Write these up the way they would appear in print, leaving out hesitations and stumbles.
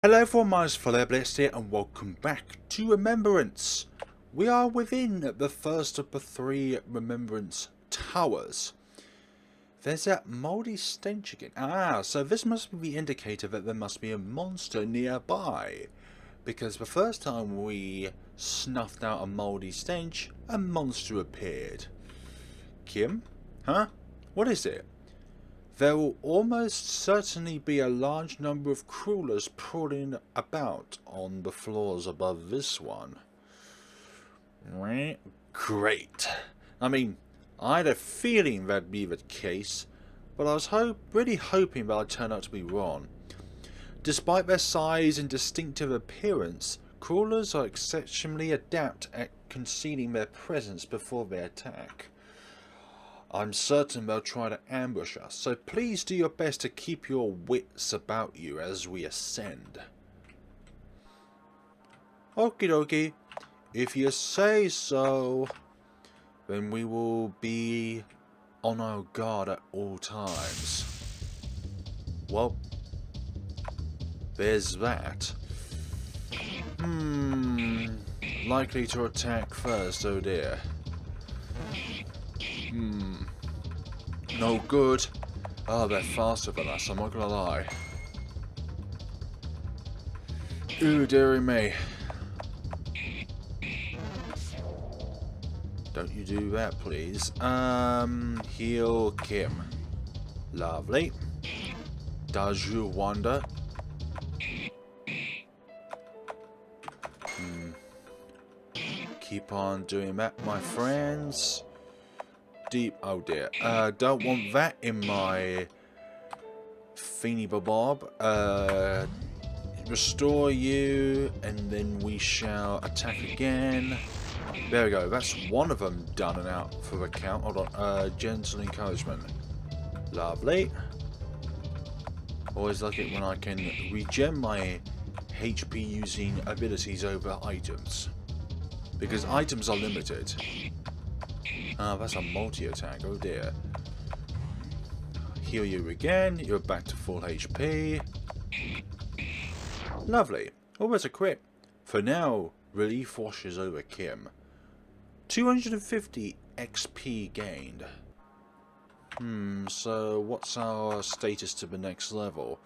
Hello everyone, my name is FlareBlitzed here and welcome back to Remembrance. We are within the first of the three Remembrance towers. There's that mouldy stench again. So this must be the indicator that there must be a monster nearby. Because the first time we snuffed out a mouldy stench, a monster appeared. Kim? Huh? What is it? There will almost certainly be a large number of crawlers crawling about on the floors above this one. Great. I mean, I had a feeling that'd be the case, but I was really hoping that I'd turn out to be wrong. Despite their size and distinctive appearance, crawlers are exceptionally adept at concealing their presence before they attack. I'm certain they'll try to ambush us, so please do your best to keep your wits about you as we ascend. Okie dokie, if you say so, then we will be on our guard at all times. Well, there's that. Likely to attack first, oh dear. No good. Oh, they're faster than us, I'm not gonna lie. Ooh, dearie me. Don't you do that, please. Heal Kim. Lovely. Does you wonder? Keep on doing that, my friends. Deep. Oh dear. Don't want that in my thingy bob. Restore you, and then we shall attack again. There we go. That's one of them done and out for the count. Hold on. Gentle encouragement. Lovely. Always like it when I can regen my HP using abilities over items, because items are limited. That's a multi-attack, oh dear. Heal you again, you're back to full HP. Lovely. Almost a crit. For now, relief washes over Kim. 250 XP gained. So what's our status to the next level?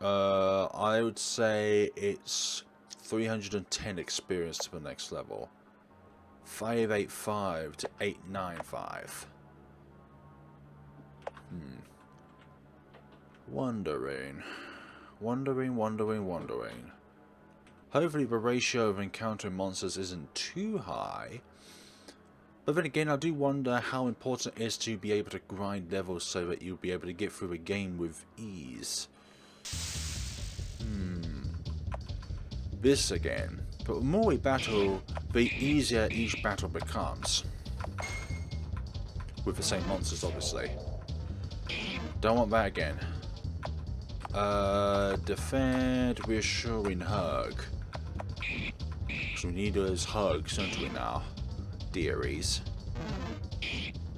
I would say it's 310 experience to the next level. 585 to 895. Wondering. Hopefully the ratio of encountering monsters isn't too high. But then again, I do wonder how important it is to be able to grind levels so that you'll be able to get through the game with ease. This again. But the more we battle, the easier each battle becomes. With the same monsters, obviously. Don't want that again. Defend, reassuring hug. So we need those hugs, don't we now? Dearies.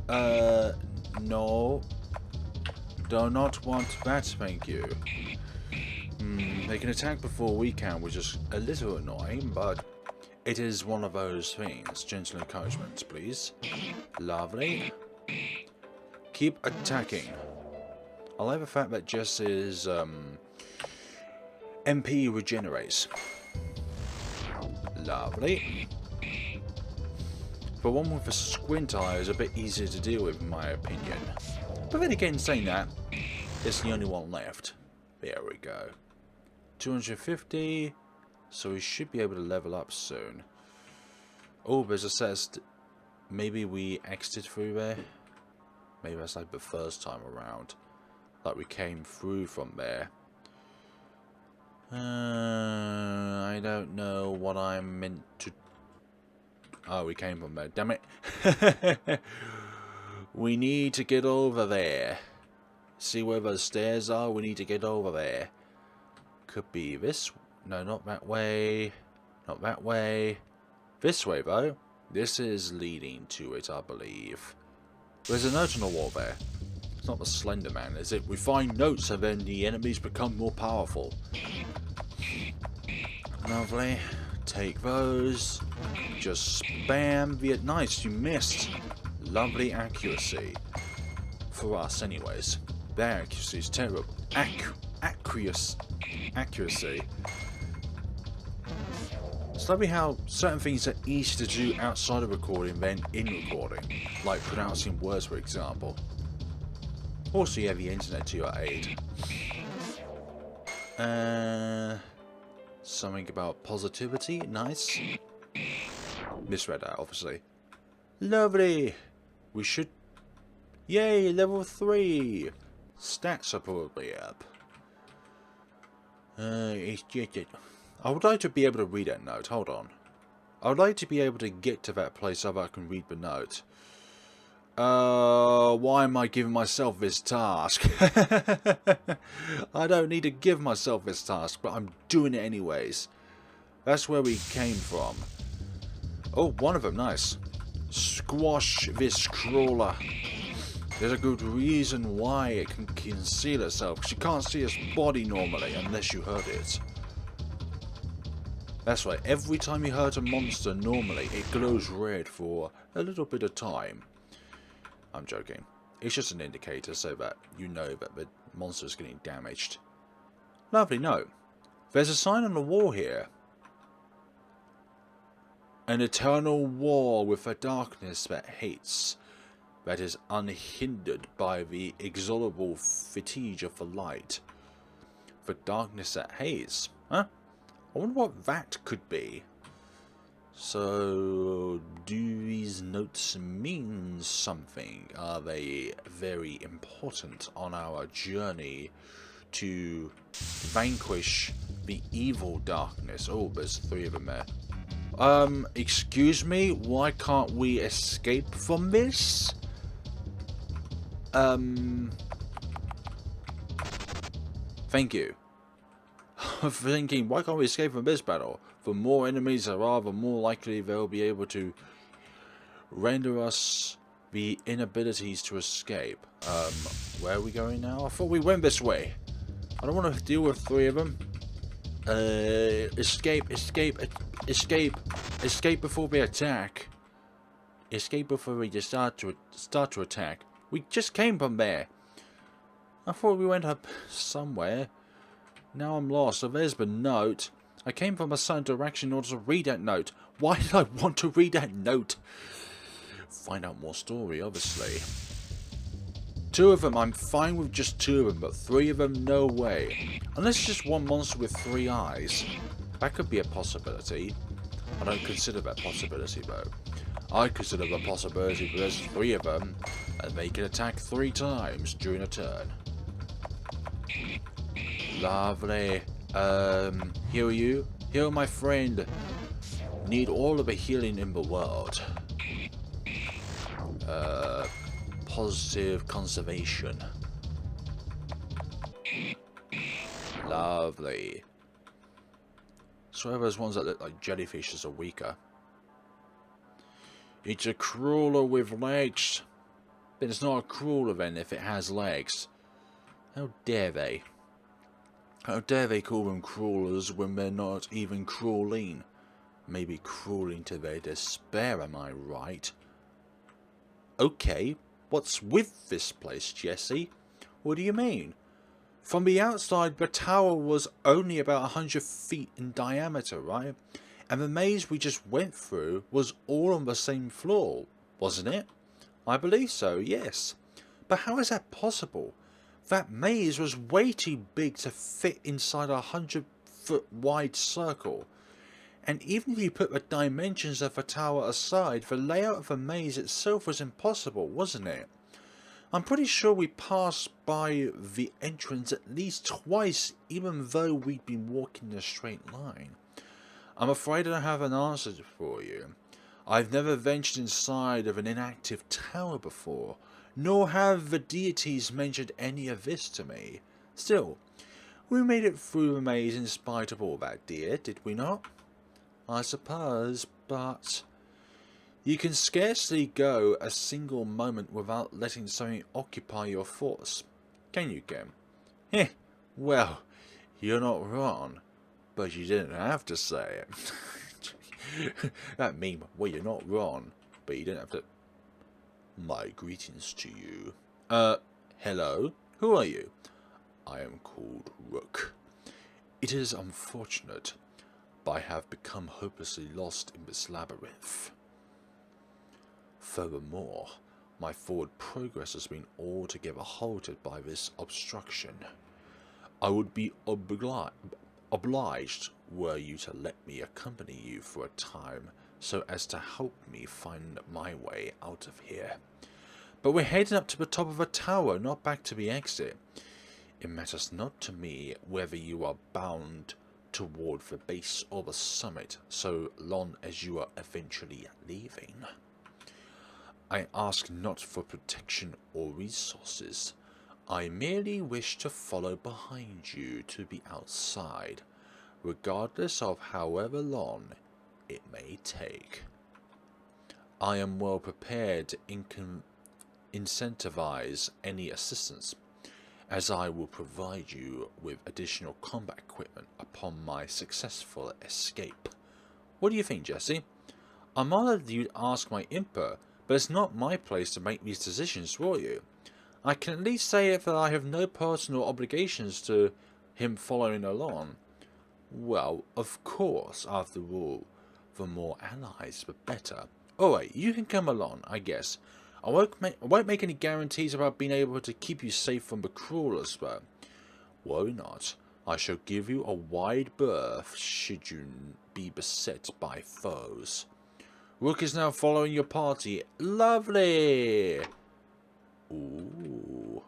No. Do not want that, thank you. They can attack before we can, which is a little annoying, but it is one of those things. Gentle encouragement, please. Lovely. Keep attacking. I like the fact that Jess's MP regenerates. Lovely. The one with the squint eye is a bit easier to deal with, in my opinion. But then again, saying that, it's the only one left. There we go. 250, so we should be able to level up soon. Oh, there's a set. Maybe we exited through there. Maybe that's like the first time around. Like we came through from there. I don't know what I'm meant to. Oh, we came from there. Damn it. We need to get over there. See where those stairs are? We need to get over there. Could be this. No, not that way. Not that way. This way, though. This is leading to it, I believe. There's a note on the wall there. It's not the Slender Man, is it? We find notes and then the enemies become more powerful. Lovely. Take those. Just spam the... Nice, you missed. Lovely accuracy. For us, anyways. Their accuracy is terrible. Accuracy. It's lovely how certain things are easy to do outside of recording than in recording. Like pronouncing words, for example. Also, you have the internet to your aid. Something about positivity. Nice. Misread that, obviously. Lovely. We should... Yay, level 3. Stats are probably up. I would like to be able to read that note. Hold on. I would like to be able to get to that place so that I can read the note. Why am I giving myself this task? I don't need to give myself this task, but I'm doing it anyways. That's where we came from. Oh, one of them, nice. Squash this crawler. There's a good reason why it can conceal itself, because you can't see its body normally unless you hurt it. That's right, every time you hurt a monster normally, it glows red for a little bit of time. I'm joking. It's just an indicator so that you know that the monster is getting damaged. Lovely note. There's a sign on the wall here. An eternal war with a darkness that hates, that is unhindered by the inexorable fatigue of the light. The darkness that hates? Huh? I wonder what that could be. So, do these notes mean something? Are they very important on our journey to vanquish the evil darkness? Oh, there's 3 of them there. Excuse me, why can't we escape from this? Thank you. I'm thinking, why can't we escape from this battle? The more enemies there are, the more likely they'll be able to render us the inabilities to escape. Where are we going now? I thought we went this way. I don't want to deal with 3 of them. Escape before they attack. Escape before we just start to attack. We just came from there. I thought we went up somewhere. Now I'm lost. So there's the note. I came from a certain direction in order to read that note. Why did I want to read that note? Find out more story, obviously. 2 of them, I'm fine with just 2 of them, but 3 of them, no way. Unless it's just one monster with 3 eyes. That could be a possibility. I don't consider that possibility, though. I consider the possibility that there's 3 of them, and they can attack 3 times during a turn. Lovely. Heal you? Heal my friend. Need all of the healing in the world. Positive conservation. Lovely. So those ones that look like jellyfishes are weaker. It's a crawler with legs. But it's not a crawler then if it has legs. How dare they? How dare they call them crawlers when they're not even crawling? Maybe crawling to their despair, am I right? Okay, what's with this place, Jesse? What do you mean? From the outside, the tower was only about 100 feet in diameter, right? And the maze we just went through was all on the same floor, wasn't it? I believe so, yes. But how is that possible? That maze was way too big to fit inside a 100-foot wide circle. And even if you put the dimensions of the tower aside, the layout of the maze itself was impossible, wasn't it? I'm pretty sure we passed by the entrance at least twice, even though we'd been walking in a straight line. I'm afraid I don't have an answer for you. I've never ventured inside of an inactive tower before, nor have the deities mentioned any of this to me. Still, we made it through the maze in spite of all that, dear, did we not? I suppose, but You can scarcely go a single moment without letting something occupy your thoughts. Can you, Kim? Heh, well, you're not wrong, but you didn't have to say it. That mean, well, you're not wrong, but you didn't have to... My greetings to you. Hello? Who are you? I am called Rook. It is unfortunate, but I have become hopelessly lost in this labyrinth. Furthermore, my forward progress has been altogether halted by this obstruction. I would be obliged were you to let me accompany you for a time, so as to help me find my way out of here. But we're heading up to the top of a tower, not back to the exit. It matters not to me whether you are bound toward the base or the summit, so long as you are eventually leaving. I ask not for protection or resources. I merely wish to follow behind you to the outside, regardless of however long it may take. I am well prepared to incentivize any assistance, as I will provide you with additional combat equipment upon my successful escape. What do you think, Jesse? I'm honored you'd ask my input, but it's not my place to make these decisions for you. I can at least say that I have no personal obligations to him following along. Well, of course, after all, the more allies, the better. Alright, you can come along, I guess. I won't make any guarantees about being able to keep you safe from the crawlers, but worry not. I shall give you a wide berth should you be beset by foes. Rook is now following your party. Lovely! Ooh.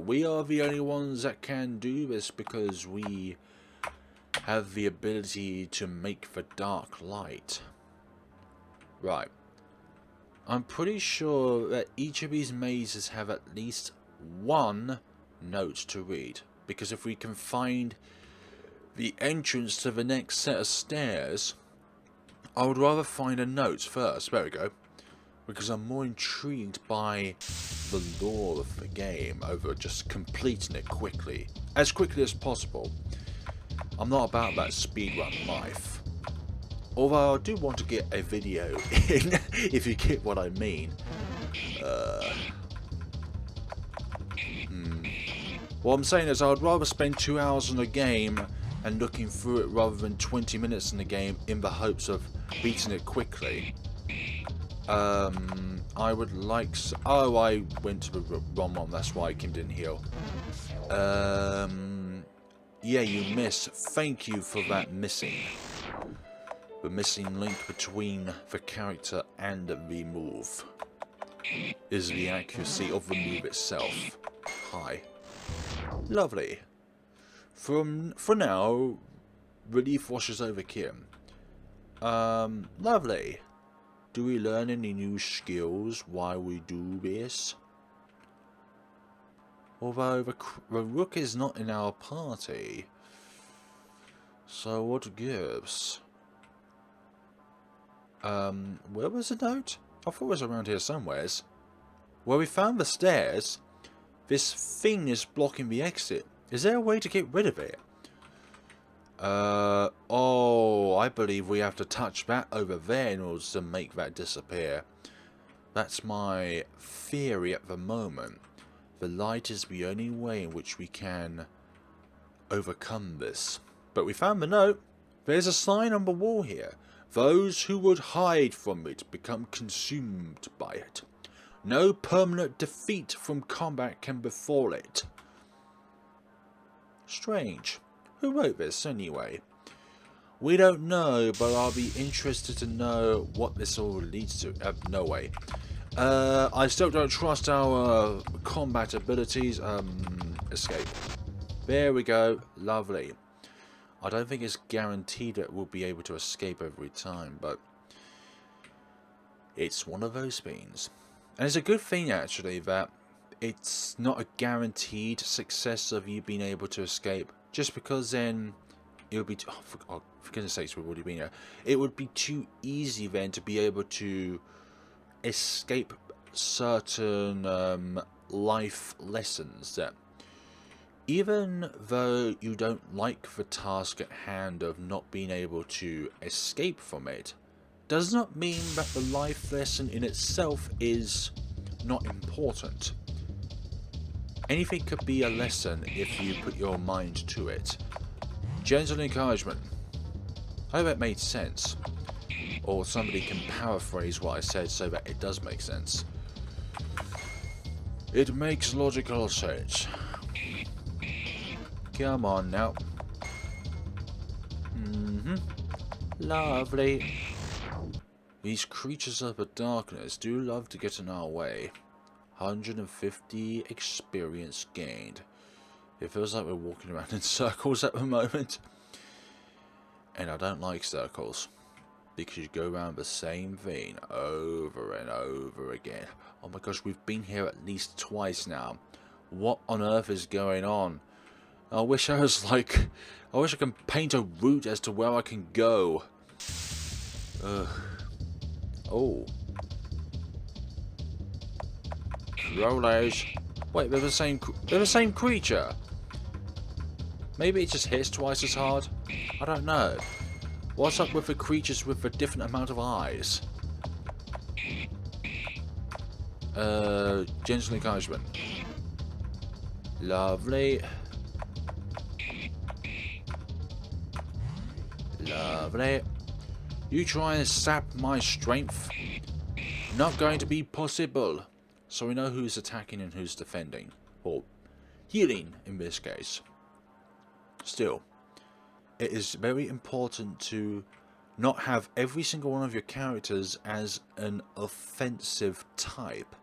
We are the only ones that can do this because we have the ability to make the dark light. Right. I'm pretty sure that each of these mazes have at least one note to read. Because if we can find the entrance to the next set of stairs, I would rather find a note first. There we go. Because I'm more intrigued by the lore of the game over just completing it quickly. As quickly as possible. I'm not about that speedrun life. Although I do want to get a video in, if you get what I mean. What I'm saying is I'd rather spend 2 hours on a game and looking through it rather than 20 minutes in the game in the hopes of beating it quickly. I would like... Oh, I went to the wrong one, that's why Kim didn't heal. Yeah, you miss. Thank you for that missing. The missing link between the character and the move is the accuracy of the move itself. Hi. Lovely. For now, relief washes over Kim. Lovely. Do we learn any new skills while we do this? Although the Rook is not in our party. So what gives? Where was the note? I thought it was around here somewheres. Where we found the stairs, this thing is blocking the exit. Is there a way to get rid of it? Oh, I believe we have to touch that over there in order to make that disappear. That's my theory at the moment. The light is the only way in which we can overcome this. But we found the note. There's a sign on the wall here. Those who would hide from it become consumed by it. No permanent defeat from combat can befall it. Strange. Who wrote this anyway? We don't know, but I'll be interested to know what this all leads to. No way. I still don't trust our combat abilities. Escape. There we go. Lovely. I don't think it's guaranteed that we'll be able to escape every time, but it's one of those things. And it's a good thing, actually, that it's not a guaranteed success of you being able to escape. Just because then it would be for goodness sakes, we've already been here. It would be too easy then to be able to escape certain life lessons that, even though you don't like the task at hand of not being able to escape from it, does not mean that the life lesson in itself is not important. Anything could be a lesson if you put your mind to it. Gentle encouragement. I hope it made sense. Or somebody can paraphrase what I said so that it does make sense. It makes logical sense. Come on now. Lovely. These creatures of the darkness do love to get in our way. 150 experience gained. It feels like we're walking around in circles at the moment. And I don't like circles. Because you go around the same thing over and over again. Oh my gosh, we've been here at least twice now. What on earth is going on? I wish I was like... I wish I can paint a route as to where I can go. Ugh. Oh. Rollers. Wait, they're the same creature. Maybe it just hits twice as hard. I don't know. What's up with the creatures with a different amount of eyes? Gentle encouragement. Lovely. Lovely. You try and sap my strength. Not going to be possible. So we know who's attacking and who's defending. Or healing in this case. Still, it is very important to not have every single one of your characters as an offensive type.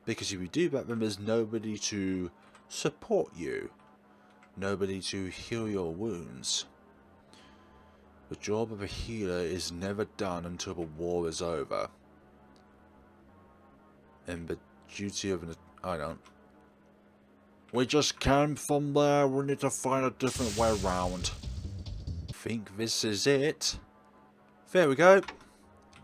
Because if you do that, then there's nobody to support you. Nobody to heal your wounds. The job of a healer is never done until the war is over. And the duty of an... I don't... We just came from there, we need to find a different way around. Think this is it. There we go.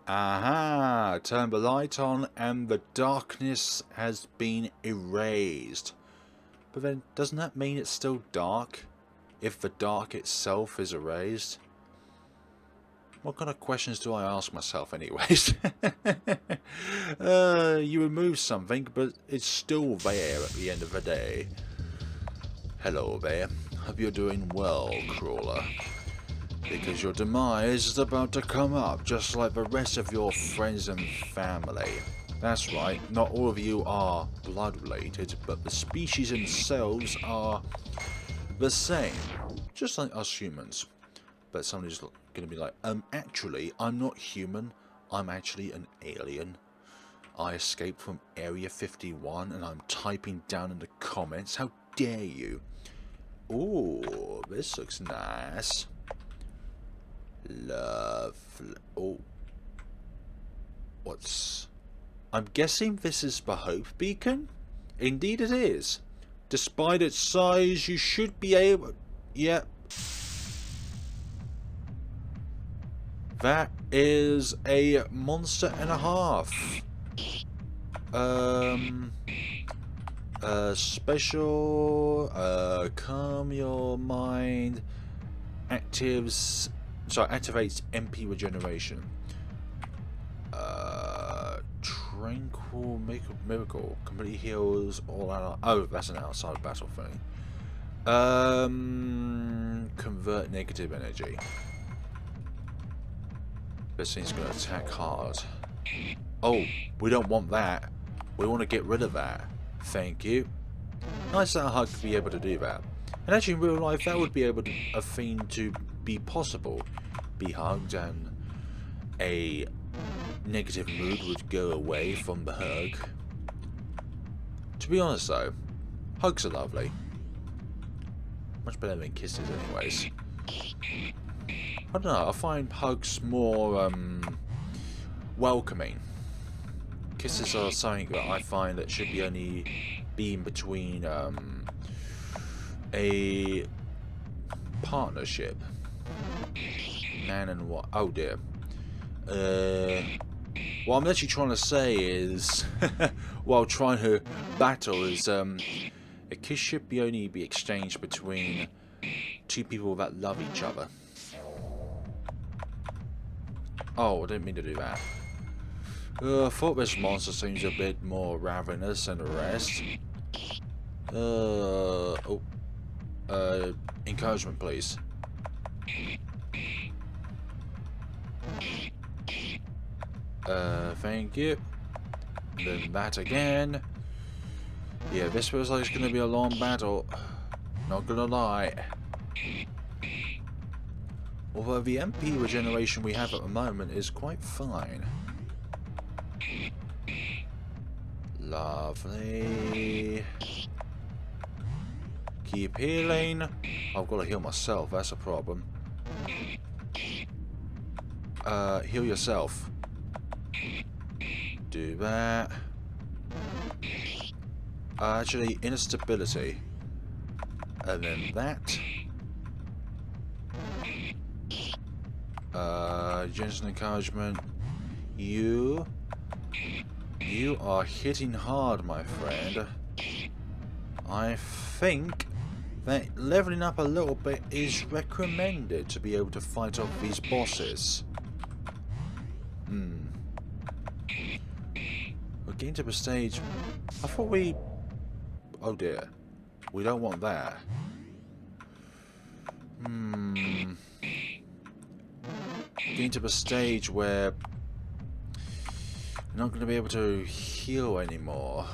Aha! Turn the light on and the darkness has been erased. But then, doesn't that mean it's still dark? If the dark itself is erased? What kind of questions do I ask myself anyways? You remove something, but it's still there at the end of the day. Hello there. Hope you're doing well, Crawler. Because your demise is about to come up, just like the rest of your friends and family. That's right, not all of you are blood related, but the species themselves are the same. Just like us humans. But somebody's going to be like, actually, I'm not human. I'm actually an alien. I escaped from Area 51 and I'm typing down in the comments. How dare you? Ooh, this looks nice. Lovely. Oh. What's... I'm guessing this is the Hope Beacon? Indeed it is. Despite its size, you should be able... Yep. That is a monster and a half. Special, calm your mind, activates MP regeneration. Tranquil miracle, completely heals all out. Oh, that's an outside battle thing. Convert negative energy. This thing's going to attack hard. Oh, we don't want that. We want to get rid of that. Thank you. Nice that a hug to be able to do that. And actually in real life that would be able to, a thing to be possible. Be hugged and a negative mood would go away from the hug. To be honest though, hugs are lovely. Much better than kisses anyways. I don't know, I find hugs more welcoming. Kisses are something that I find that should be only be in between a partnership. Man and what? Oh dear. What I'm actually trying to say is, while trying to battle, is a kiss should only be exchanged between two people that love each other. Oh, I didn't mean to do that. I thought this monster seems a bit more ravenous than the rest. Encouragement, please. Thank you. Then that again. Yeah, this feels like it's going to be a long battle. Not gonna lie. Although the MP regeneration we have at the moment is quite fine. Lovely. Keep healing. I've got to heal myself, that's a problem. Heal yourself. Do that. Actually, instability. And then that. Gentle encouragement. You are hitting hard, my friend. I think that leveling up a little bit is recommended to be able to fight off these bosses. We're getting to the stage. I thought we... Oh dear. We don't want that. Getting to the stage where we're not going to be able to heal anymore.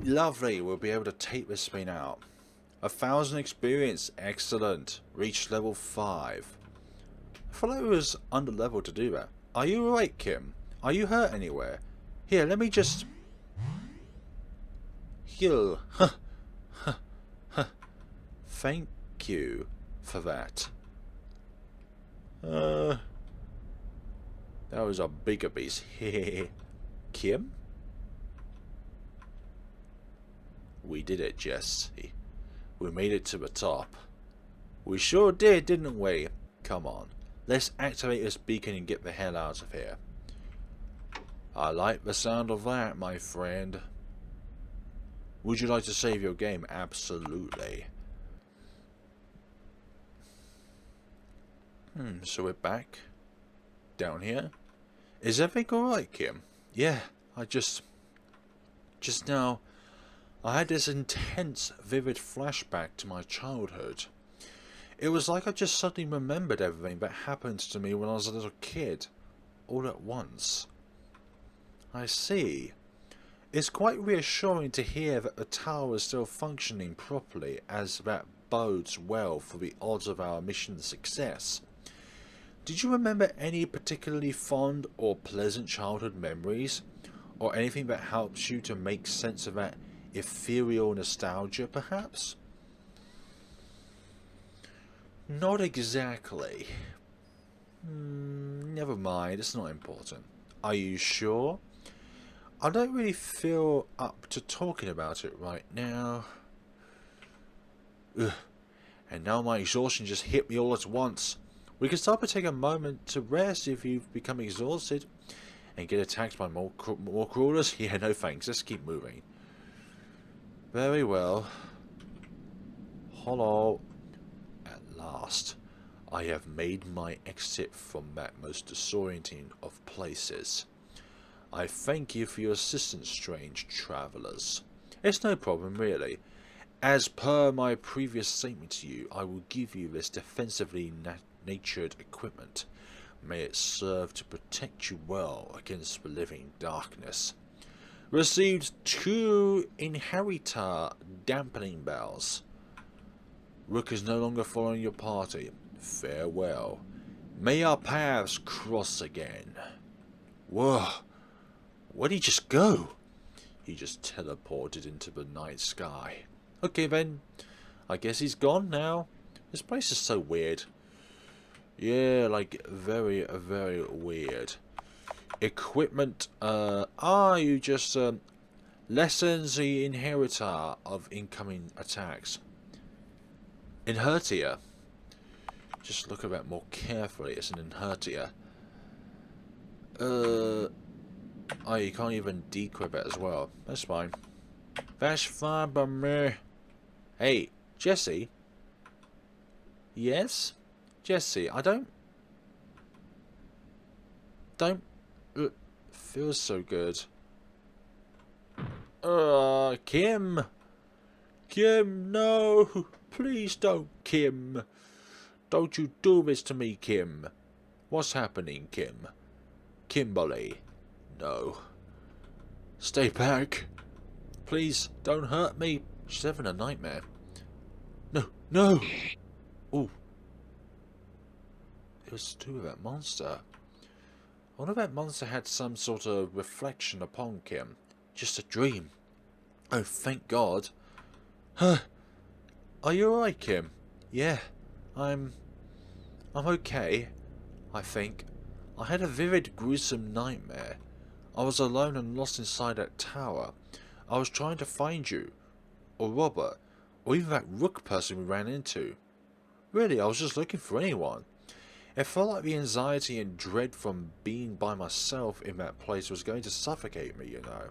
Lovely, we'll be able to take this thing out. 1,000 experience, excellent. Reached level 5. I feel like it was under level to do that. Are you alright, Kim? Are you hurt anywhere? Here, let me just heal. Thank you for that. That was a bigger beast. Kim? We did it, Jesse. We made it to the top. We sure did, didn't we? Come on. Let's activate this beacon and get the hell out of here. I like the sound of that, my friend. Would you like to save your game? Absolutely. So we're back. Down here. Is everything alright, Kim? Yeah, just now, I had this intense, vivid flashback to my childhood. It was like I just suddenly remembered everything that happened to me when I was a little kid, all at once. I see. It's quite reassuring to hear that the tower is still functioning properly, as that bodes well for the odds of our mission's success. Did you remember any particularly fond or pleasant childhood memories? Or anything that helps you to make sense of that ethereal nostalgia, perhaps? Not exactly. Never mind, it's not important. Are you sure? I don't really feel up to talking about it right now. Ugh. And now my exhaustion just hit me all at once. We can start by taking a moment to rest if you've become exhausted. And get attacked by more crawlers? Yeah, no thanks. Let's keep moving. Very well. Hello. At last, I have made my exit from that most disorienting of places. I thank you for your assistance, strange travellers. It's no problem, really. As per my previous statement to you, I will give you this defensively natured equipment. May it serve to protect you well against the living darkness. Received 2 inheritor dampening bells. Rook is no longer following your party. Farewell. May our paths cross again. Whoa. Where'd he just go? He just teleported into the night sky. Okay then. I guess he's gone now. This place is so weird. Yeah, like very, very weird. Equipment. You just Lessens the inheritor of incoming attacks. Inhertia. Just look at that more carefully. It's an inhertia. Oh, you can't even decrypt it as well. That's fine. That's fine by me. Hey, Jesse. Yes? Jesse, I don't feels so good. Kim. Kim, no. Please don't, Kim. Don't you do this to me, Kim. What's happening, Kim? Kimberly. No. Stay back. Please, don't hurt me. She's having a nightmare. No, no. Ooh. It was to do with that monster. I wonder if that monster had some sort of reflection upon Kim. Just a dream. Oh, thank God. Huh. Are you alright, Kim? Yeah. I'm okay, I think. I had a vivid, gruesome nightmare. I was alone and lost inside that tower. I was trying to find you, or Robert, or even that Rook person we ran into. Really, I was just looking for anyone. It felt like the anxiety and dread from being by myself in that place was going to suffocate me, you know.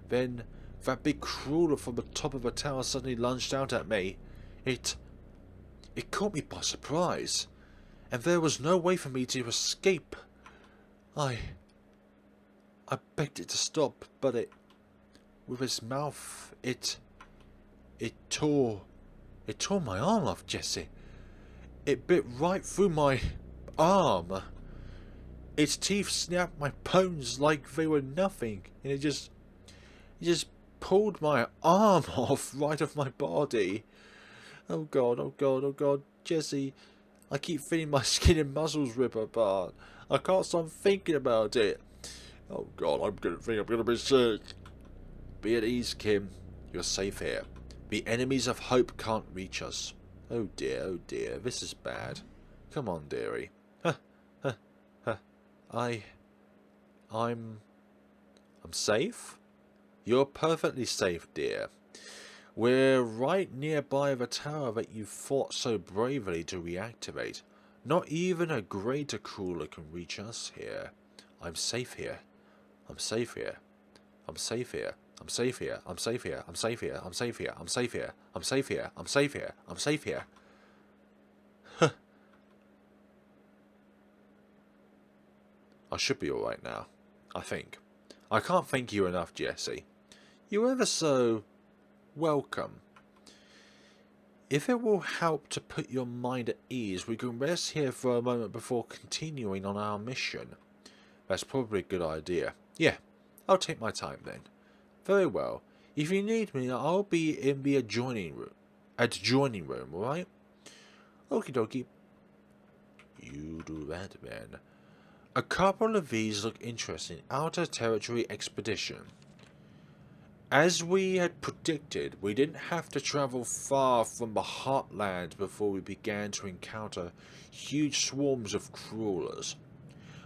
Then, that big crawler from the top of the tower suddenly lunged out at me. It caught me by surprise, and there was no way for me to escape. I begged it to stop, but with its mouth, it tore my arm off, Jesse. It bit right through my arm. Its teeth snapped my bones like they were nothing, and it just pulled my arm off right off my body. Oh God, oh God, oh God, Jesse, I keep feeling my skin and muscles rip apart. I can't stop thinking about it. Oh God, I'm gonna be sick. Be at ease, Kim. You're safe here. The enemies of hope can't reach us. Oh dear, this is bad. Come on, dearie. I'm safe? You're perfectly safe, dear. We're right nearby the tower that you fought so bravely to reactivate. Not even a greater crawler can reach us here. I'm safe here. I'm safe here. I'm safe here. I'm safe here. I'm safe here. I'm safe here. I'm safe here. I'm safe here. I'm safe here. I'm safe here. I'm safe here. Huh. I should be alright now. I think. I can't thank you enough, Jesse. You're ever so welcome. If it will help to put your mind at ease, we can rest here for a moment before continuing on our mission. That's probably a good idea. Yeah, I'll take my time then. Very well. If you need me, I'll be in the adjoining room, alright? Okie dokie. You do that then. A couple of these look interesting. Outer Territory Expedition. As we had predicted, we didn't have to travel far from the heartland before we began to encounter huge swarms of crawlers.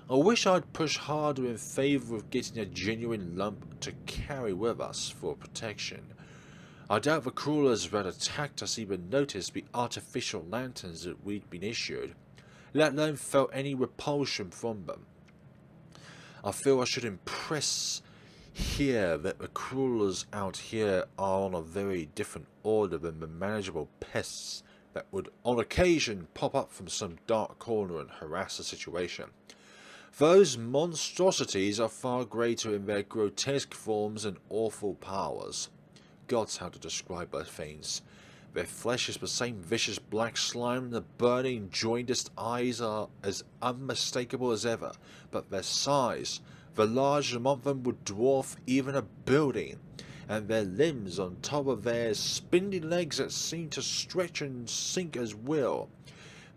I wish I'd pushed harder in favour of getting a genuine lump to carry with us for protection. I doubt the crawlers that attacked us even noticed the artificial lanterns that we'd been issued, let alone felt any repulsion from them. I feel I should impress here that the crawlers out here are on a very different order than the manageable pests that would on occasion pop up from some dark corner and harass the situation. Those monstrosities are far greater in their grotesque forms and awful powers. Gods, how to describe those things. Their flesh is the same vicious black slime, and the burning, jaundiced eyes are as unmistakable as ever, but their size, the large among them would dwarf even a building, and their limbs on top of their spindly legs that seem to stretch and sink as will.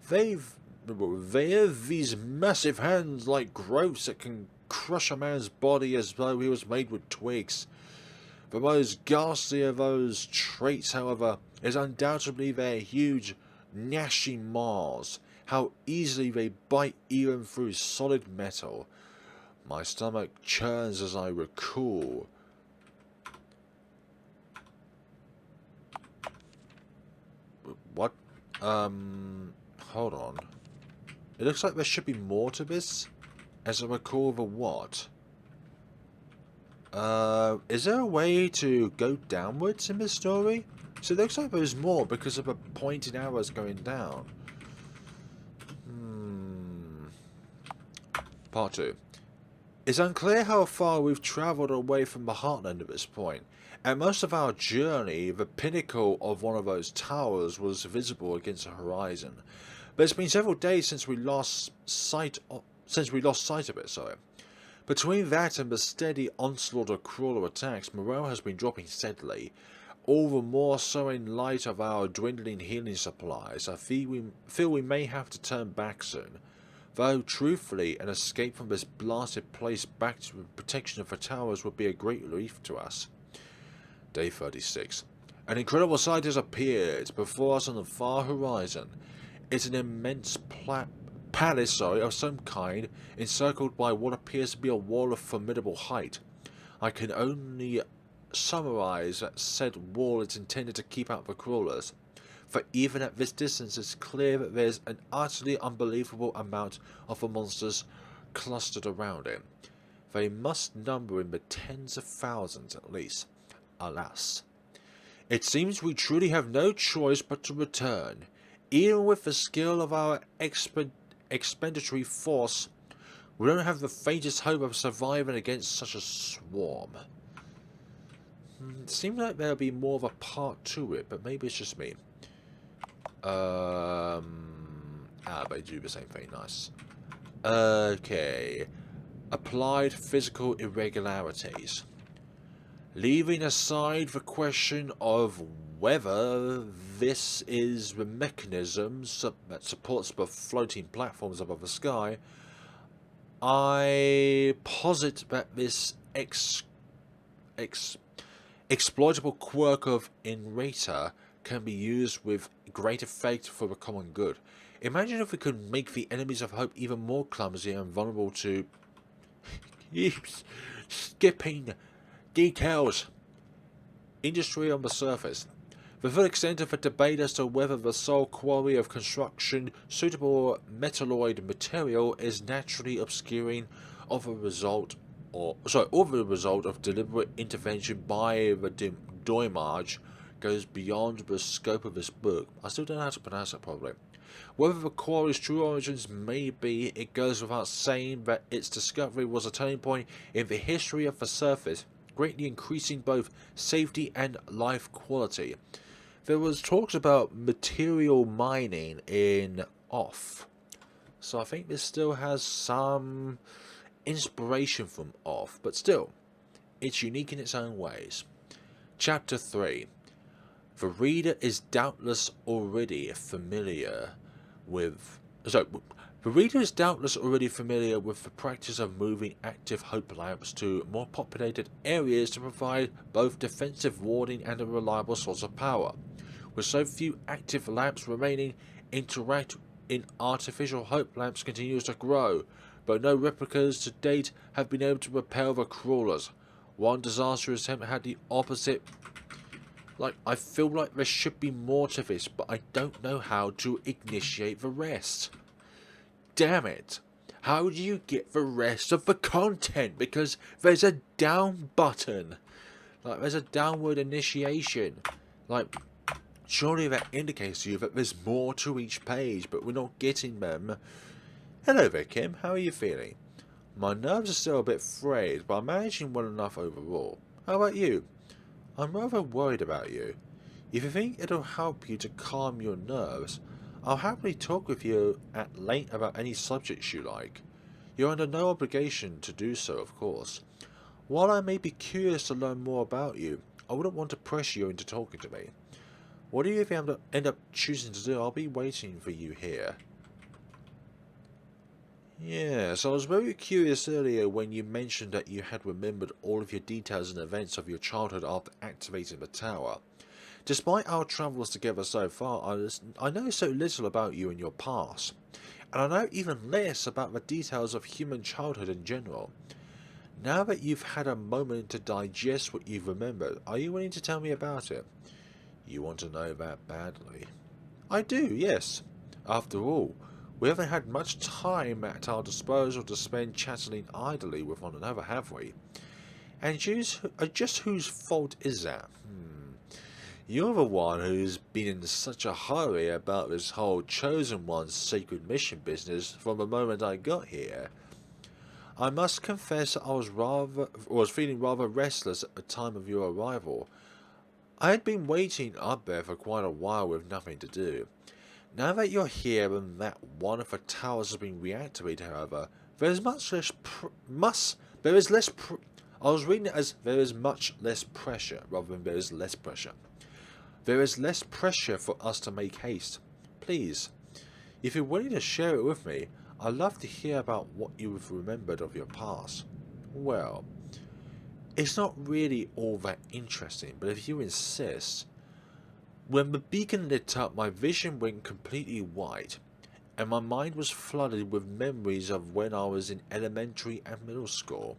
They've these massive hands like growths that can crush a man's body as though he was made with twigs. The most ghastly of those traits, however, is undoubtedly their huge, gnashing maws. How easily they bite even through solid metal. My stomach churns as I recall Hold on. It looks like there should be more to this. As I recall, the what? Is there a way to go downwards in this story? So it looks like there's more because of the pointed arrows going down. Part 2. It's unclear how far we've travelled away from the heartland at this point. At most of our journey, the pinnacle of one of those towers was visible against the horizon. But it's been several days since we lost sight of it, sorry. Between that and the steady onslaught of crawler attacks, morale has been dropping steadily. All the more so in light of our dwindling healing supplies. I feel we may have to turn back soon. Though, truthfully, an escape from this blasted place back to the protection of the towers would be a great relief to us. Day 36. An incredible sight has appeared before us on the far horizon. It's an immense palace of some kind, encircled by what appears to be a wall of formidable height. I can only summarize that said wall is intended to keep out the crawlers. For even at this distance it's clear that there's an utterly unbelievable amount of the monsters clustered around it. They must number in the tens of thousands at least. Alas. It seems we truly have no choice but to return. Even with the skill of our expenditory force, we don't have the faintest hope of surviving against such a swarm. It seems like there'll be more of a part to it, but maybe it's just me. They do the same thing, nice. Okay. Applied physical irregularities. Leaving aside the question of whether this is the mechanism that supports the floating platforms above the sky, I posit that this exploitable quirk of Inrater can be used with great effect for the common good. Imagine if we could make the enemies of hope even more clumsy and vulnerable to skipping details. Industry on the surface. The full extent of the debate as to whether the sole quarry of construction suitable metalloid material is naturally obscuring of a result of deliberate intervention by the Doimage goes beyond the scope of this book. I still don't know how to pronounce it properly. Whether the quarry's true origins may be, it goes without saying that its discovery was a turning point in the history of the surface, greatly increasing both safety and life quality. There was talks about material mining in Off, so I think this still has some inspiration from Off, but still, it's unique in its own ways. Chapter 3. The reader is doubtless already familiar with... the reader is doubtless already familiar with the practice of moving active hope lamps to more populated areas to provide both defensive warding and a reliable source of power. With so few active lamps remaining, interact in artificial hope lamps continues to grow, but no replicas to date have been able to repel the crawlers. One disastrous attempt had the opposite. I feel like there should be more to this, but I don't know how to initiate the rest. Damn it. How do you get the rest of the content? Because there's a down button. There's a downward initiation. Surely that indicates to you that there's more to each page, but we're not getting them. Hello there, Kim. How are you feeling? My nerves are still a bit frayed, but I'm managing well enough overall. How about you? I'm rather worried about you. If you think it'll help you to calm your nerves, I'll happily talk with you at length about any subjects you like. You're under no obligation to do so, of course. While I may be curious to learn more about you, I wouldn't want to pressure you into talking to me. Whatever you end up choosing to do, I'll be waiting for you here. Yes, I was very curious earlier when you mentioned that you had remembered all of your details and events of your childhood after activating the tower. Despite our travels together so far, I know so little about you and your past, and I know even less about the details of human childhood in general. Now that you've had a moment to digest what you've remembered, are you willing to tell me about it? You want to know that badly. I do, yes. After all, we haven't had much time at our disposal to spend chattering idly with one another, have we? And just whose fault is that? You're the one who's been in such a hurry about this whole Chosen One's secret mission business from the moment I got here. I must confess I was feeling rather restless at the time of your arrival. I had been waiting up there for quite a while with nothing to do. Now that you're here and that one of the towers has been reactivated, however, there is much less I was reading it as there is much less pressure rather than there is less pressure. There is less pressure for us to make haste. Please, if you're willing to share it with me, I'd love to hear about what you've remembered of your past. Well, it's not really all that interesting, but if you insist. When the beacon lit up, my vision went completely white, and my mind was flooded with memories of when I was in elementary and middle school.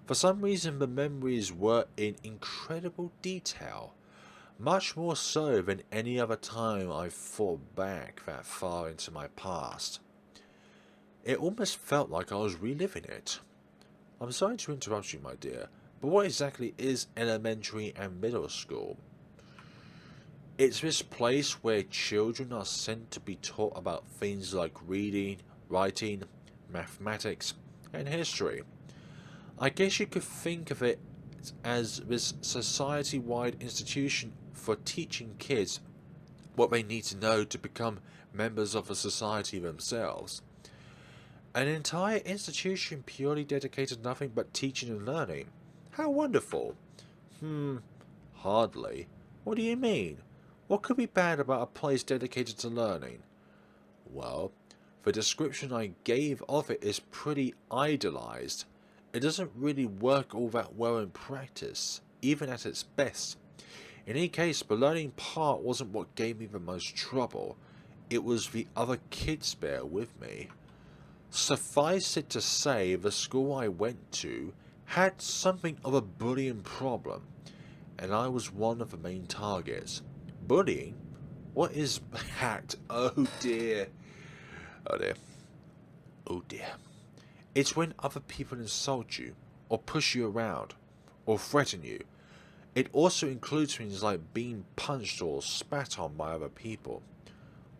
For some reason, the memories were in incredible detail, much more so than any other time I've thought back that far into my past. It almost felt like I was reliving it. I'm sorry to interrupt you, my dear, but what exactly is elementary and middle school? It's this place where children are sent to be taught about things like reading, writing, mathematics, and history. I guess you could think of it as this society-wide institution for teaching kids what they need to know to become members of a society themselves. An entire institution purely dedicated to nothing but teaching and learning. How wonderful! Hardly. What do you mean? What could be bad about a place dedicated to learning? Well, the description I gave of it is pretty idealized. It doesn't really work all that well in practice, even at its best. In any case, the learning part wasn't what gave me the most trouble. It was the other kids there with me. Suffice it to say, the school I went to had something of a bullying problem, and I was one of the main targets. Bullying? What is that? Oh dear. Oh dear. Oh dear. It's when other people insult you, or push you around, or threaten you. It also includes things like being punched or spat on by other people.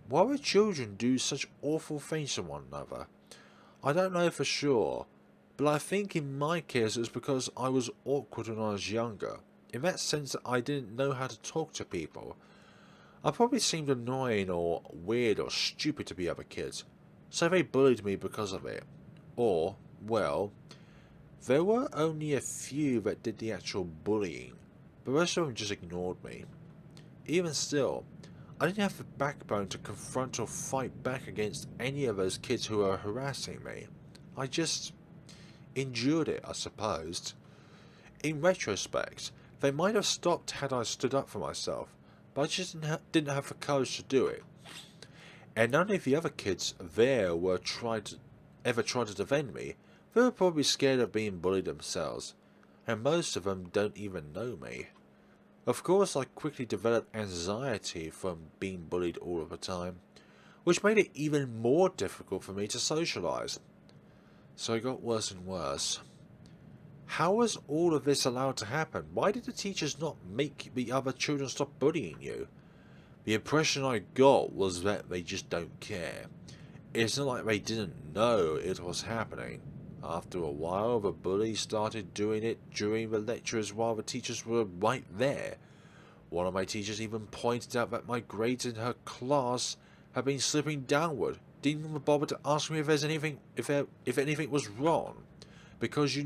Why would children do such awful things to one another? I don't know for sure, but I think in my case it was because I was awkward when I was younger, in that sense that I didn't know how to talk to people. I probably seemed annoying or weird or stupid to the other kids, so they bullied me because of it. Or, well, there were only a few that did the actual bullying. The rest of them just ignored me. Even still, I didn't have the backbone to confront or fight back against any of those kids who were harassing me. I just endured it, I suppose. In retrospect, they might have stopped had I stood up for myself, but I just didn't have the courage to do it. And none of the other kids there ever tried to defend me. They were probably scared of being bullied themselves, and most of them don't even know me. Of course, I quickly developed anxiety from being bullied all of the time, which made it even more difficult for me to socialize. So it got worse and worse. How was all of this allowed to happen? Why did the teachers not make the other children stop bullying you? The impression I got was that they just don't care. It's not like they didn't know it was happening. After a while, the bullies started doing it during the lectures while the teachers were right there. One of my teachers even pointed out that my grades in her class had been slipping downward. Didn't even bother to ask me if anything was wrong. Because,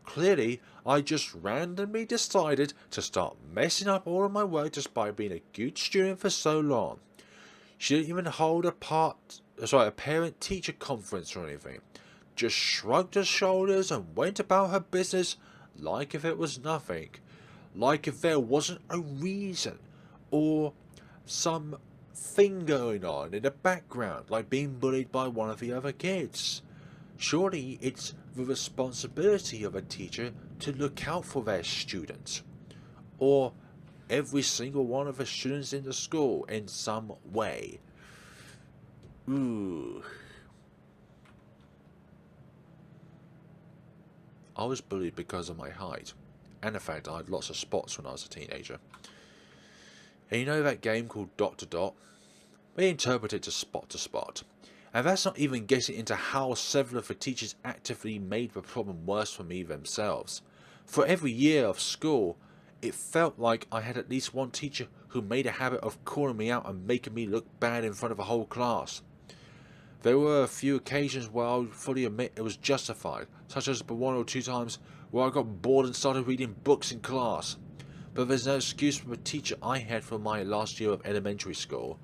clearly I just randomly decided to start messing up all of my work just by being a good student for so long. She didn't even hold a parent-teacher conference or anything. Just shrugged her shoulders and went about her business like if it was nothing. Like if there wasn't a reason or some thing going on in the background, like being bullied by one of the other kids. Surely it's the responsibility of a teacher to look out for their students. Or every single one of the students in the school in some way. Ooh. I was bullied because of my height, and the fact I had lots of spots when I was a teenager. And you know that game called Dot to Dot? We interpret it to spot. And that's not even getting into how several of the teachers actively made the problem worse for me themselves. For every year of school, it felt like I had at least one teacher who made a habit of calling me out and making me look bad in front of the whole class. There were a few occasions where I would fully admit it was justified, such as the 1 or 2 times where I got bored and started reading books in class. But there's no excuse for the teacher I had for my last year of elementary school.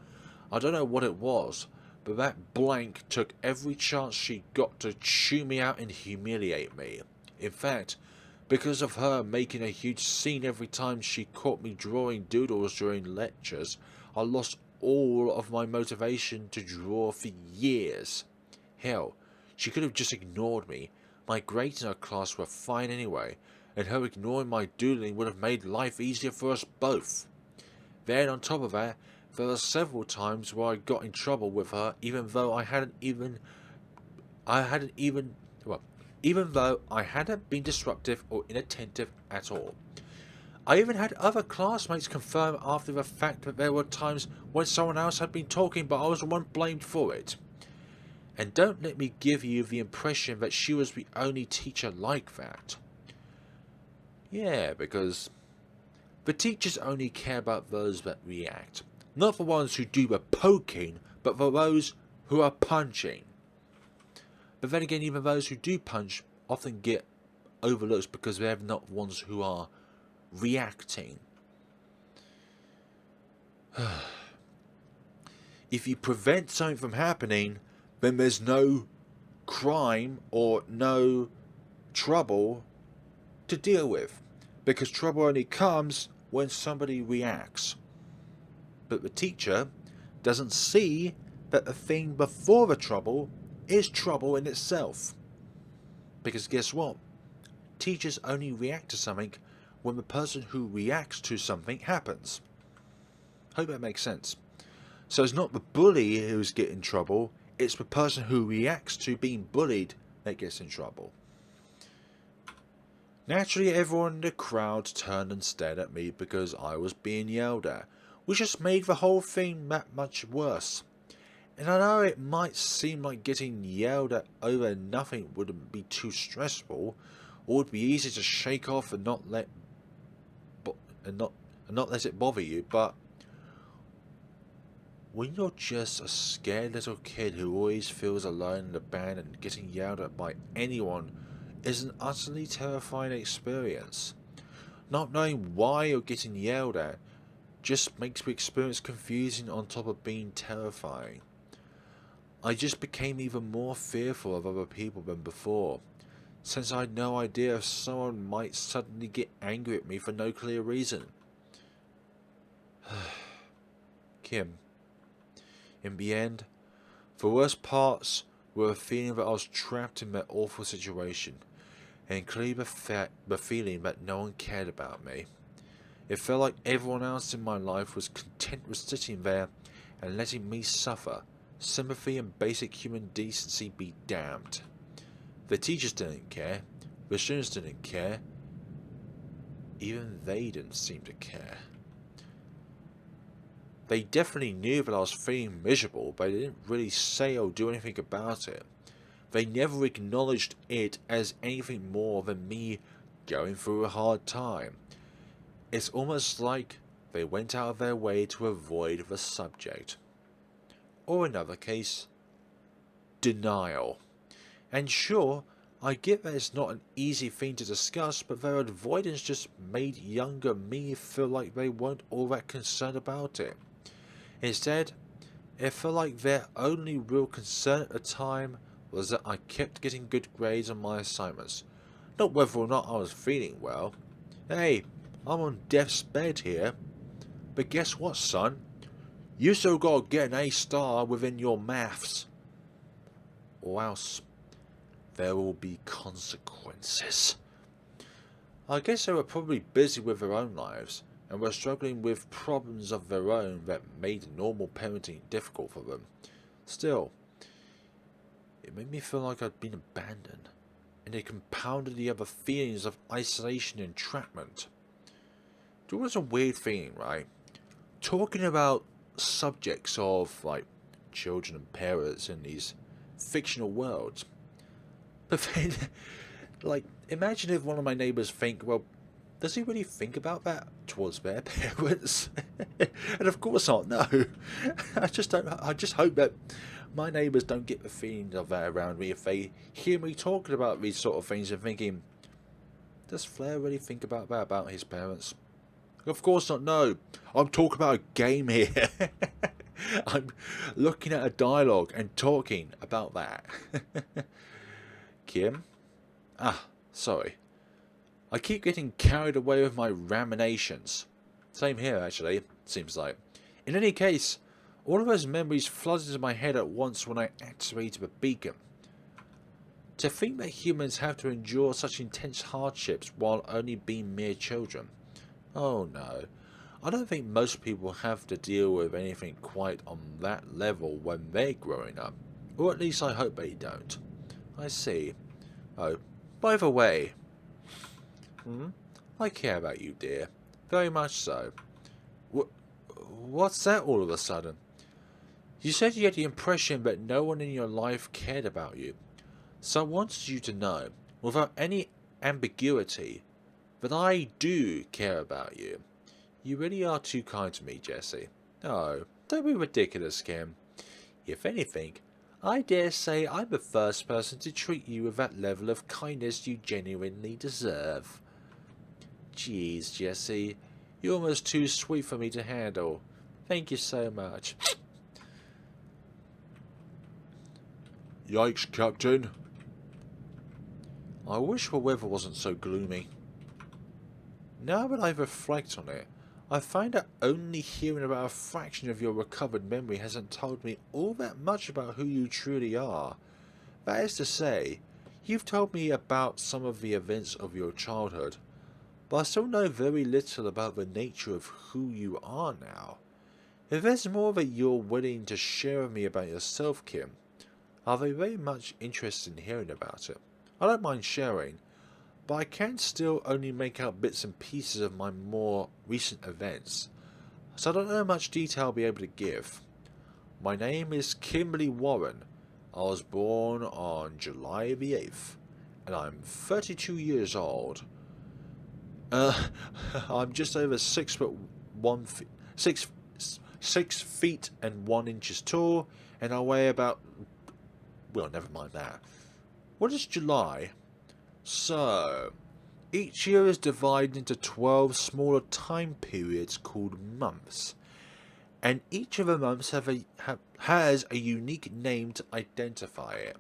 I don't know what it was, but that blank took every chance she got to chew me out and humiliate me. In fact, because of her making a huge scene every time she caught me drawing doodles during lectures, I lost all of my motivation to draw for years. Hell, she could have just ignored me. My grades in her class were fine anyway, and her ignoring my doodling would have made life easier for us both. Then on top of that, there were several times where I got in trouble with her even though I hadn't been disruptive or inattentive at all. I even had other classmates confirm after the fact that there were times when someone else had been talking but I was the one blamed for it. And don't let me give you the impression that she was the only teacher like that. Yeah, because the teachers only care about those that react. Not the ones who do the poking, but for those who are punching. But then again, even those who do punch often get overlooked because they're not the ones who are reacting. If you prevent something from happening, then there's no crime or no trouble to deal with, because trouble only comes when somebody reacts. But the teacher doesn't see that the thing before the trouble is trouble in itself. Because guess what? Teachers only react to something when the person who reacts to something happens. Hope that makes sense. So it's not the bully who's getting in trouble, it's the person who reacts to being bullied that gets in trouble. Naturally, everyone in the crowd turned and stared at me because I was being yelled at, which just made the whole thing that much worse. And I know it might seem like getting yelled at over nothing wouldn't be too stressful, or would be easy to shake off and not let it bother you, but when you're just a scared little kid who always feels alone in the band and getting yelled at by anyone is an utterly terrifying experience. Not knowing why you're getting yelled at just makes the experience confusing on top of being terrifying. I just became even more fearful of other people than before, since I had no idea if someone might suddenly get angry at me for no clear reason. Kim. In the end, the worst parts were the feeling that I was trapped in that awful situation, and clearly the feeling that no one cared about me. It felt like everyone else in my life was content with sitting there and letting me suffer. Sympathy and basic human decency be damned. The teachers didn't care, the students didn't care, even they didn't seem to care. They definitely knew that I was feeling miserable, but they didn't really say or do anything about it. They never acknowledged it as anything more than me going through a hard time. It's almost like they went out of their way to avoid the subject. Or another case, denial. And sure, I get that it's not an easy thing to discuss, but their avoidance just made younger me feel like they weren't all that concerned about it. Instead, it felt like their only real concern at the time was that I kept getting good grades on my assignments, not whether or not I was feeling well. Hey, I'm on death's bed here. But guess what, son? You still gotta get an A* within your maths, or else there will be consequences. I guess they were probably busy with their own lives, and were struggling with problems of their own that made normal parenting difficult for them. Still, it made me feel like I'd been abandoned, and it compounded the other feelings of isolation and entrapment. It was a weird feeling, right? Talking about subjects of, like, children and parents in these fictional worlds. But then, like, imagine if one of my neighbours think, well, does he really think about that towards their parents? And of course not, no. I just hope that my neighbours don't get the feeling of that around me if they hear me talking about these sort of things and thinking, does Flare really think about that about his parents? Of course not, no. I'm talking about a game here. I'm looking at a dialogue and talking about that. Kim? Ah, sorry. I keep getting carried away with my ruminations. Same here, actually, seems like. In any case, all of those memories flooded into my head at once when I activated the beacon. To think that humans have to endure such intense hardships while only being mere children. Oh no. I don't think most people have to deal with anything quite on that level when they're growing up. Or at least I hope they don't. I see. Oh, by the way. I care about you, dear. Very much so. What's that all of a sudden? You said you had the impression that no one in your life cared about you. So I wanted you to know, without any ambiguity, that I do care about you. You really are too kind to me, Jessie. Oh, don't be ridiculous, Kim. If anything, I dare say I'm the first person to treat you with that level of kindness you genuinely deserve. Jeez, Jessie, you're almost too sweet for me to handle. Thank you so much. Yikes, Captain. I wish the weather wasn't so gloomy. Now that I reflect on it, I find that only hearing about a fraction of your recovered memory hasn't told me all that much about who you truly are. That is to say, you've told me about some of the events of your childhood, but I still know very little about the nature of who you are now. If there's more that you're willing to share with me about yourself, Kim, I'll be very much interested in hearing about it. I don't mind sharing, but I can still only make out bits and pieces of my more recent events, so I don't know how much detail I'll be able to give. My name is Kimberly Warren. I was born on July the 8th, and I'm 32 years old. I'm just over 6 feet and 1 inches tall, and I weigh about, well, never mind that. What is July? So, each year is divided into 12 smaller time periods called months, and each of the months has a unique name to identify it.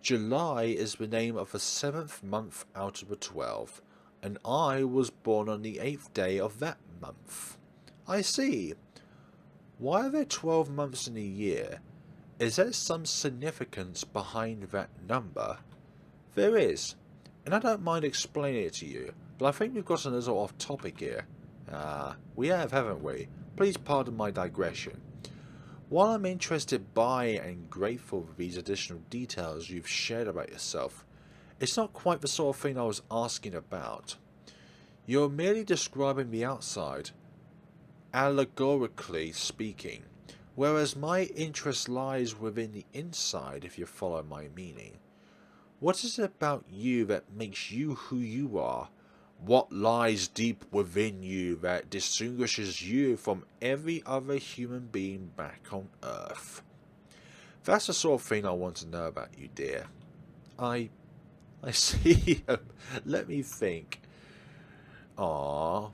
July is the name of the 7th month out of the 12, and I was born on the 8th day of that month. I see. Why are there 12 months in a year? Is there some significance behind that number? There is, and I don't mind explaining it to you, but I think we've gotten a little off topic here. We have, haven't we? Please pardon my digression. While I'm interested by and grateful for these additional details you've shared about yourself, it's not quite the sort of thing I was asking about. You're merely describing the outside, allegorically speaking, whereas my interest lies within the inside, if you follow my meaning. What is it about you that makes you who you are? What lies deep within you that distinguishes you from every other human being back on Earth? That's the sort of thing I want to know about you, dear. I see. Let me think. Though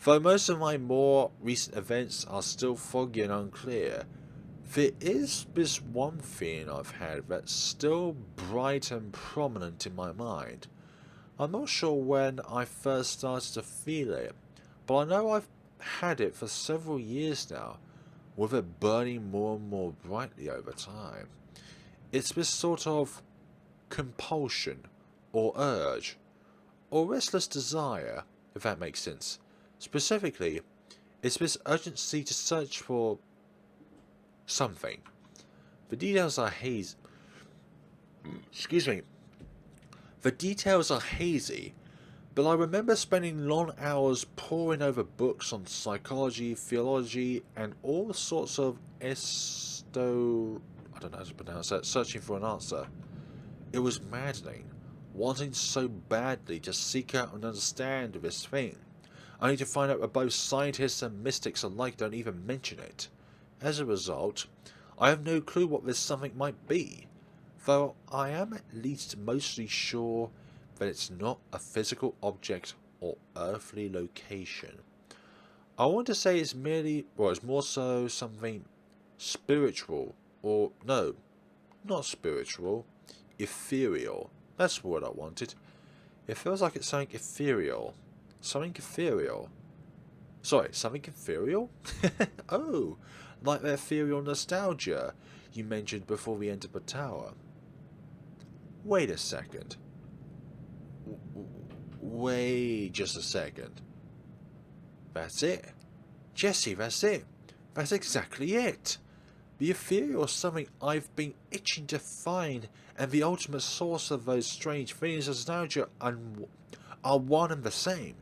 most of my more recent events are still foggy and unclear, there is this one feeling I've had that's still bright and prominent in my mind. I'm not sure when I first started to feel it, but I know I've had it for several years now, with it burning more and more brightly over time. It's this sort of compulsion, or urge, or restless desire, if that makes sense. Specifically, it's this urgency to search for something. The details are hazy. Excuse me. The details are hazy, but I remember spending long hours poring over books on psychology, theology, and all sorts of I don't know how to pronounce that, searching for an answer. It was maddening, wanting so badly to seek out and understand this thing, only to find out that both scientists and mystics alike don't even mention it. As a result, I have no clue what this something might be, though I am at least mostly sure that it's not a physical object or earthly location. I want to say it's merely, or it's more so something spiritual, or no, not spiritual, ethereal. That's the word I wanted. It feels like it's something ethereal. Something ethereal. Sorry, something ethereal? Oh, like the ethereal nostalgia you mentioned before we entered the tower. Wait a second. Wait just a second. That's it. Jesse, that's it. That's exactly it. The ethereal is something I've been itching to find, and the ultimate source of those strange feelings of nostalgia are one and the same.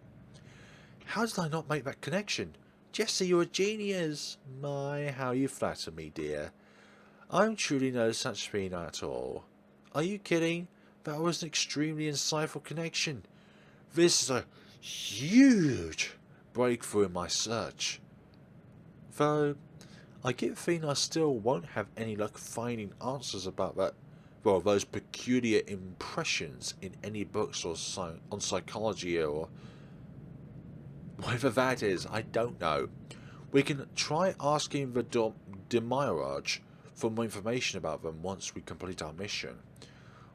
How did I not make that connection? Jesse, you're a genius. My, how you flatter me, dear. I'm truly no such thing at all. Are you kidding? That was an extremely insightful connection. This is a huge breakthrough in my search. Though, I get the feeling I still won't have any luck finding answers about that, well, those peculiar impressions in any books or on psychology or whatever that is. I don't know. We can try asking the Demirage for more information about them once we complete our mission.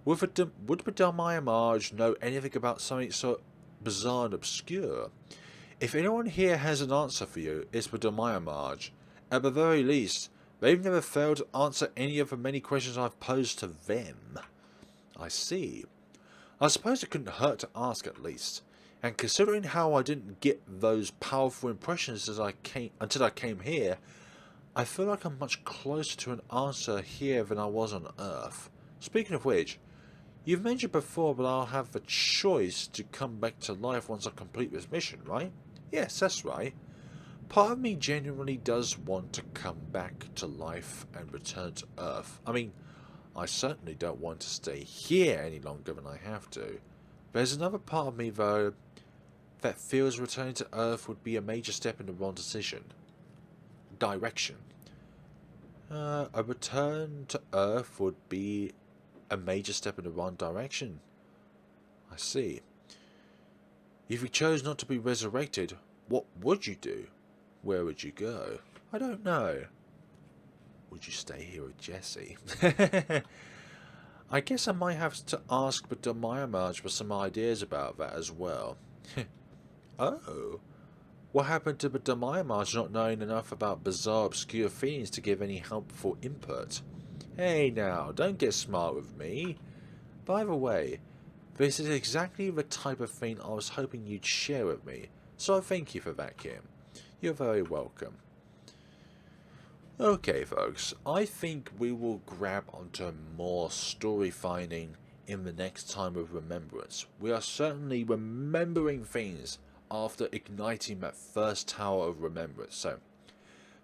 Would the Demirage know anything about something so bizarre and obscure? If anyone here has an answer for you, it's the Demirage. At the very least, they've never failed to answer any of the many questions I've posed to them. I see. I suppose it couldn't hurt to ask at least. And considering how I didn't get those powerful impressions until I came here, I feel like I'm much closer to an answer here than I was on Earth. Speaking of which, you've mentioned before that I'll have the choice to come back to life once I complete this mission, right? Yes, that's right. Part of me genuinely does want to come back to life and return to Earth. I mean, I certainly don't want to stay here any longer than I have to. There's another part of me, though, that feels returning to Earth would be a major step in the wrong direction. A return to Earth would be a major step in the wrong direction. I see. If you chose not to be resurrected, what would you do? Where would you go? I don't know. Would you stay here with Jesse? I guess I might have to ask the Demirage for some ideas about that as well. Oh. What happened to the Demirage not knowing enough about bizarre, obscure feelings to give any helpful input? Hey now, don't get smart with me. By the way, this is exactly the type of thing I was hoping you'd share with me, so I thank you for that, Kim. You're very welcome. Okay, folks, I think we will grab onto more story finding in the next time of Remembrance. We are certainly remembering things after igniting that first tower of Remembrance. So,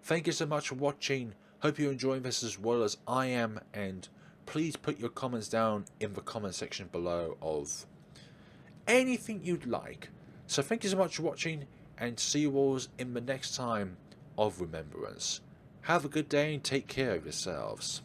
thank you so much for watching. Hope you're enjoying this as well as I am, and please put your comments down in the comment section below of anything you'd like. So thank you so much for watching, and see you all in the next time of Remembrance. Have a good day and take care of yourselves.